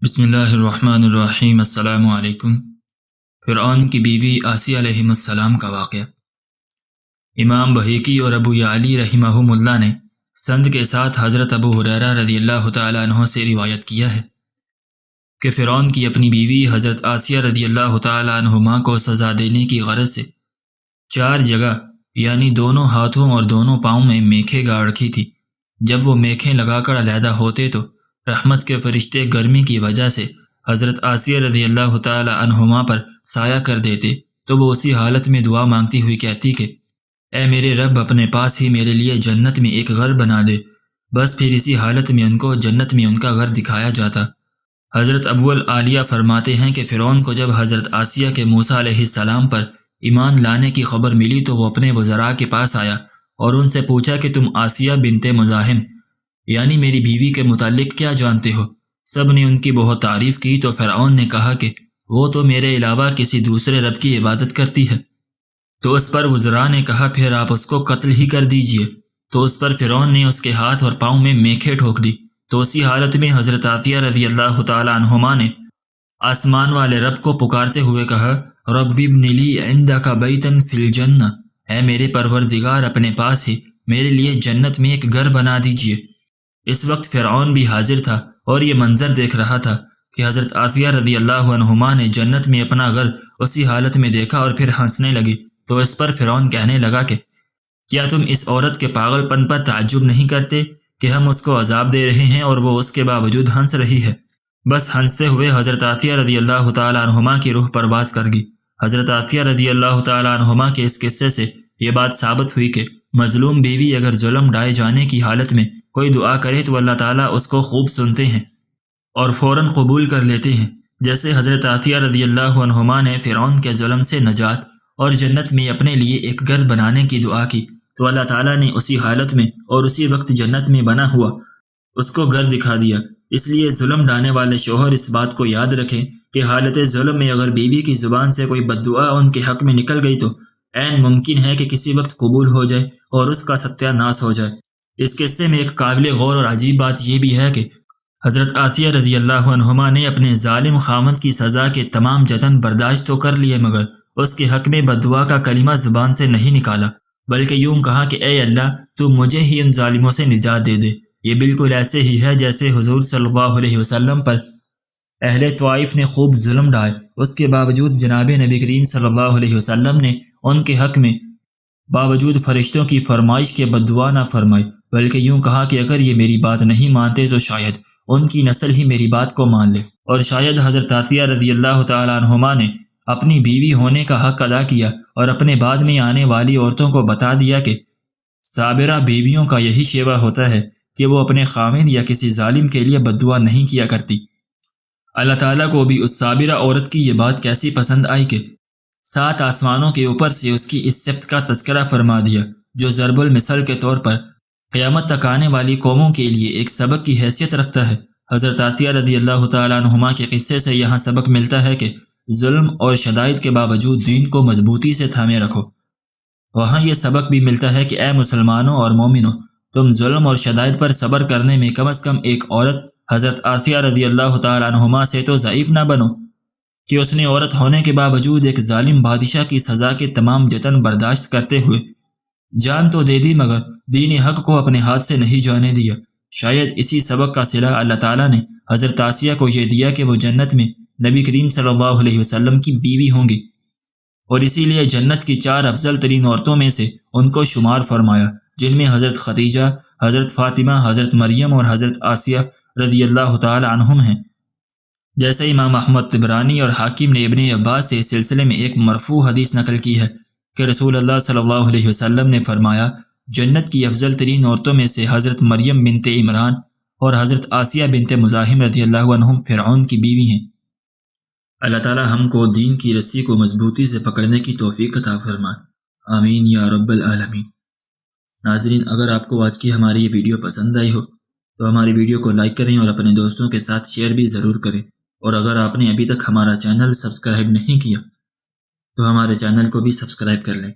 بسم اللہ الرحمن الرحیم۔ السلام علیکم۔ فرعون کی بیوی آسیہ علیہ السلام کا واقعہ۔ امام بہیقی اور ابو یعلی رحمہم اللہ نے سند کے ساتھ حضرت ابو ہریرہ رضی اللہ تعالی عنہ سے روایت کیا ہے کہ فرعون کی اپنی بیوی حضرت آسیہ رضی اللہ تعالی عنہما کو سزا دینے کی غرض سے 4 جگہ یعنی دونوں ہاتھوں اور دونوں پاؤں میں میخیں گاڑ رکھی تھی۔ جب وہ میخیں لگا کر علیحدہ ہوتے تو رحمت کے فرشتے گرمی کی وجہ سے حضرت آسیہ رضی اللہ تعالی عنہما پر سایہ کر دیتے تو وہ اسی حالت میں دعا مانگتی ہوئی کہتی کہ اے میرے رب، اپنے پاس ہی میرے لیے جنت میں ایک گھر بنا دے۔ بس پھر اسی حالت میں ان کو جنت میں ان کا گھر دکھایا جاتا۔ حضرت ابو العالیہ فرماتے ہیں کہ فرعون کو جب حضرت آسیہ کے موسیٰ علیہ السلام پر ایمان لانے کی خبر ملی تو وہ اپنے وزراء کے پاس آیا اور ان سے پوچھا کہ تم آسیہ بنت مزاحم یعنی میری بیوی کے متعلق کیا جانتے ہو؟ سب نے ان کی بہت تعریف کی تو فرعون نے کہا کہ وہ تو میرے علاوہ کسی دوسرے رب کی عبادت کرتی ہے۔ تو اس پر وزراء نے کہا پھر آپ اس کو قتل ہی کر دیجئے۔ تو اس پر فرعون نے اس کے ہاتھ اور پاؤں میں میخیں ٹھوک دی۔ تو اسی حالت میں حضرت آسیہ رضی اللہ تعالی عنہما نے آسمان والے رب کو پکارتے ہوئے کہا رب ابن لی عندک بیتا فی الجنہ، اے میرے پروردگار، اپنے پاس ہی میرے لیے جنت میں ایک گھر بنا دیجئے۔ اس وقت فرعون بھی حاضر تھا اور یہ منظر دیکھ رہا تھا کہ حضرت آسیہ رضی اللہ عنہما نے جنت میں اپنا گھر اسی حالت میں دیکھا اور پھر ہنسنے لگی۔ تو اس پر فرعون کہنے لگا کہ کیا تم اس عورت کے پاگل پن پر تعجب نہیں کرتے کہ ہم اس کو عذاب دے رہے ہیں اور وہ اس کے باوجود ہنس رہی ہے؟ بس ہنستے ہوئے حضرت آسیہ رضی اللہ تعالی عنہما کی روح پرواز کر گئی۔ حضرت آسیہ رضی اللہ تعالی عنہما کے اس قصے سے یہ بات ثابت ہوئی کہ مظلوم بیوی اگر ظلم ڈھائے جانے کی حالت میں کوئی دعا کرے تو اللہ تعالیٰ اس کو خوب سنتے ہیں اور فوراً قبول کر لیتے ہیں، جیسے حضرت آسیہ رضی اللہ عنہما نے فرعون کے ظلم سے نجات اور جنت میں اپنے لیے ایک گھر بنانے کی دعا کی تو اللہ تعالیٰ نے اسی حالت میں اور اسی وقت جنت میں بنا ہوا اس کو گھر دکھا دیا۔ اس لیے ظلم ڈھانے والے شوہر اس بات کو یاد رکھیں کہ حالت ظلم میں اگر بیوی کی زبان سے کوئی بد دعا ان کے حق میں نکل گئی تو عین ممکن ہے کہ کسی وقت قبول ہو جائے اور اس کا ستیہ ناش ہو جائے۔ اس قصے میں ایک قابل غور اور عجیب بات یہ بھی ہے کہ حضرت آسیہ رضی اللہ عنہما نے اپنے ظالم خامند کی سزا کے تمام جتن برداشت تو کر لیے مگر اس کے حق میں بد دعا کا کلمہ زبان سے نہیں نکالا، بلکہ یوں کہا کہ اے اللہ، تو مجھے ہی ان ظالموں سے نجات دے دے۔ یہ بالکل ایسے ہی ہے جیسے حضور صلی اللہ علیہ وسلم پر اہل طائف نے خوب ظلم ڈھائے، اس کے باوجود جناب نبی کریم صلی اللہ علیہ وسلم نے ان کے حق میں باوجود فرشتوں کی فرمائش کے بد دعا نہ فرمائی، بلکہ یوں کہا کہ اگر یہ میری بات نہیں مانتے تو شاید ان کی نسل ہی میری بات کو مان لے۔ اور شاید حضرت آسیہ رضی اللہ تعالی عنہما نے اپنی بیوی ہونے کا حق ادا کیا اور اپنے بعد میں آنے والی عورتوں کو بتا دیا کہ صابرہ بیویوں کا یہی شیوہ ہوتا ہے کہ وہ اپنے خاوند یا کسی ظالم کے لیے بد دعا نہیں کیا کرتی۔ اللہ تعالیٰ کو بھی اس صابرہ عورت کی یہ بات کیسی پسند آئی کہ 7 آسمانوں کے اوپر سے اس کی اس صفت کا تذکرہ فرما دیا جو ضرب المثل کے طور پر قیامت تک آنے والی قوموں کے لیے ایک سبق کی حیثیت رکھتا ہے۔ حضرت آسیہ رضی اللہ تعالی عنہما کے قصے سے یہاں سبق ملتا ہے کہ ظلم اور شدائد کے باوجود دین کو مضبوطی سے تھامے رکھو۔ وہاں یہ سبق بھی ملتا ہے کہ اے مسلمانوں اور مومنوں، تم ظلم اور شدائد پر صبر کرنے میں کم از کم ایک عورت حضرت آسیہ رضی اللہ تعالی عنہما سے تو ضعیف نہ بنو کہ اس نے عورت ہونے کے باوجود ایک ظالم بادشاہ کی سزا کے تمام جتن برداشت کرتے ہوئے جان تو دے دی مگر دین حق کو اپنے ہاتھ سے نہیں جانے دیا۔ شاید اسی سبق کا صلہ اللہ تعالیٰ نے حضرت آسیہ کو یہ دیا کہ وہ جنت میں نبی کریم صلی اللہ علیہ وسلم کی بیوی ہوں گی اور اسی لیے جنت کی 4 افضل ترین عورتوں میں سے ان کو شمار فرمایا، جن میں حضرت خدیجہ، حضرت فاطمہ، حضرت مریم اور حضرت آسیہ رضی اللہ تعالی عنہم ہیں۔ جیسے امام احمد طبرانی اور حاکم نے ابن عباس سے اس سلسلے میں ایک مرفوع حدیث نقل کی ہے کہ رسول اللہ صلی اللہ علیہ وسلم نے فرمایا جنت کی افضل ترین عورتوں میں سے حضرت مریم بنت عمران اور حضرت آسیہ بنت مزاحم رضی اللہ عنہم فرعون کی بیوی ہیں۔ اللہ تعالی ہم کو دین کی رسی کو مضبوطی سے پکڑنے کی توفیق عطا فرمائے، آمین یا رب العالمین۔ ناظرین، اگر آپ کو آج کی ہماری یہ ویڈیو پسند آئی ہو تو ہماری ویڈیو کو لائک کریں اور اپنے دوستوں کے ساتھ شیئر بھی ضرور کریں، اور اگر آپ نے ابھی تک ہمارا چینل سبسکرائب نہیں کیا تو ہمارے چینل کو بھی سبسکرائب کر لیں۔